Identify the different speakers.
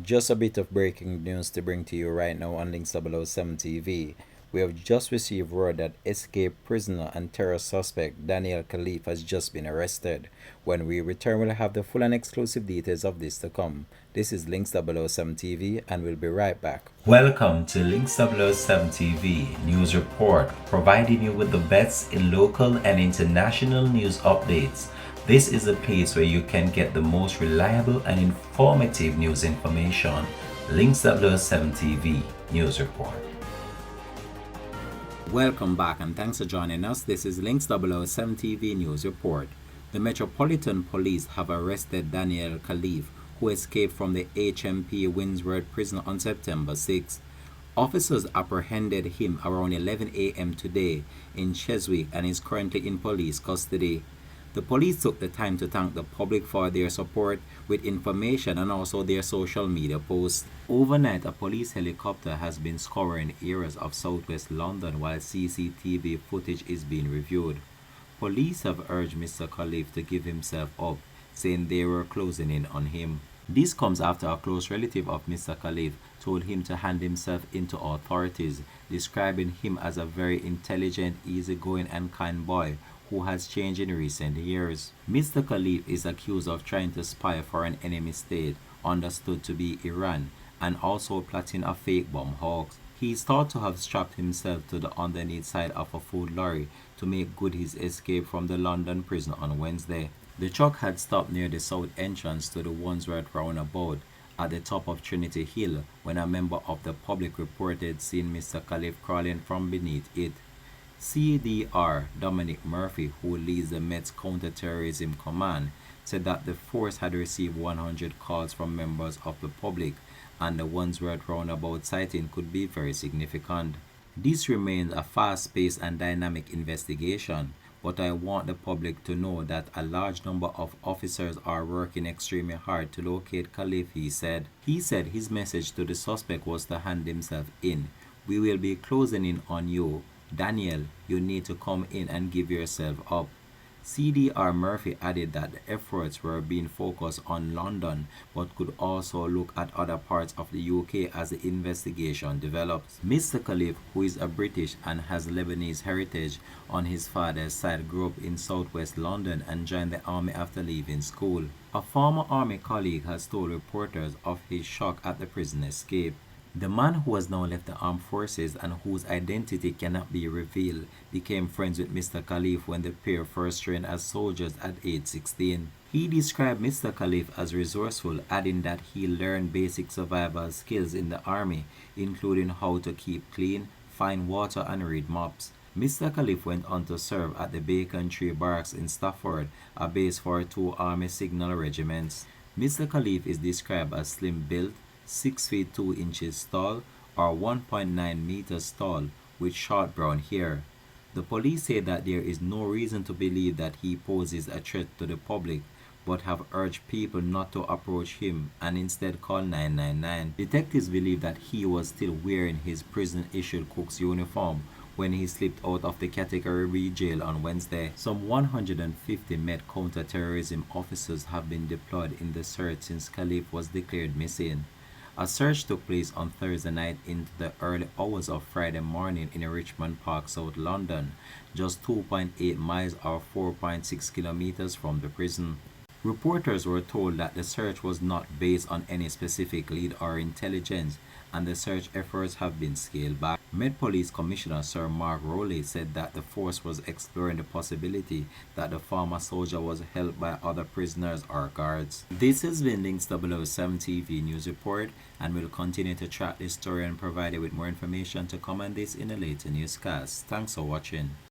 Speaker 1: Just a bit of breaking news to bring to you right now on Links 007 TV. We have just received word that escaped prisoner and terror suspect Daniel Khafie has just been arrested. When we return, we'll have the full and exclusive details of this to come. This is Links 007 TV, and we'll be right back. Welcome to Links 007 TV News Report, providing you with the best in local and international news updates. This is a place where you can get the most reliable and informative news information. Links 007 TV News Report. Welcome back and thanks for joining us. This is Links 007 TV News Report. The Metropolitan Police have arrested Daniel Khafie, who escaped from the HMP Windsworth prison on September 6. Officers apprehended him around 11 a.m. today in Cheswick and is currently in police custody. The police took the time to thank the public for their support with information and also their social media posts. Overnight, a police helicopter has been scouring areas of southwest London while CCTV footage is being reviewed. Police have urged Mr. Khafie to give himself up, saying they were closing in on him. This comes after a close relative of Mr. Khafie told him to hand himself into authorities, describing him as a very intelligent, easygoing and kind boy who has changed in recent years. Mr. Khafie is accused of trying to spy for an enemy state, understood to be Iran, and also plotting a fake bomb hoax. He is thought to have strapped himself to the underneath side of a food lorry to make good his escape from the London prison on Wednesday. The truck had stopped near the south entrance to the Wandsworth roundabout at the top of Trinity Hill when a member of the public reported seeing Mr. Khafie crawling from beneath it. CDR Dominic Murphy, who leads the Met's counter-terrorism command, said that the force had received 100 calls from members of the public and the Wandsworth roundabout sighting could be very significant. This remains a fast-paced and dynamic investigation, but I want the public to know that a large number of officers are working extremely hard to locate Khafie, he said. He said his message to the suspect was to hand himself in. We will be closing in on you. Daniel, you need to come in and give yourself up. CDR Murphy added that the efforts were being focused on London but could also look at other parts of the UK as the investigation develops. Mr. Khafie, who is a British and has Lebanese heritage on his father's side, grew up in southwest London and joined the army after leaving school. A former army colleague has told reporters of his shock at the prison escape. The man, who has now left the armed forces and whose identity cannot be revealed, became friends with Mr. Khafie when the pair first trained as soldiers at age 16. He described Mr. Khafie as resourceful, adding that he learned basic survival skills in the army, including how to keep clean, find water and read maps. Mr. Khafie went on to serve at the Bacon Tree Barracks in Stafford, a base for 2 Army Signal regiments. Mr. Khafie is described as slim-built, 6 feet 2 inches tall or 1.9 meters tall with short brown hair. The police say that there is no reason to believe that he poses a threat to the public, but have urged people not to approach him and instead call 999. Detectives believe that he was still wearing his prison-issued cook's uniform when he slipped out of the Category B jail on Wednesday. Some 150 Met counter-terrorism officers have been deployed in the search since Khafie was declared missing. A search took place on Thursday night into the early hours of Friday morning in Richmond Park, South London, just 2.8 miles or 4.6 kilometers from the prison. Reporters were told that the search was not based on any specific lead or intelligence, and the search efforts have been scaled back. Met Police Commissioner Sir Mark Rowley said that the force was exploring the possibility that the former soldier was held by other prisoners or guards. This has been Links 007 TV News Report, and we'll continue to track this story and provide you with more information to come on this in a later newscast. Thanks for watching.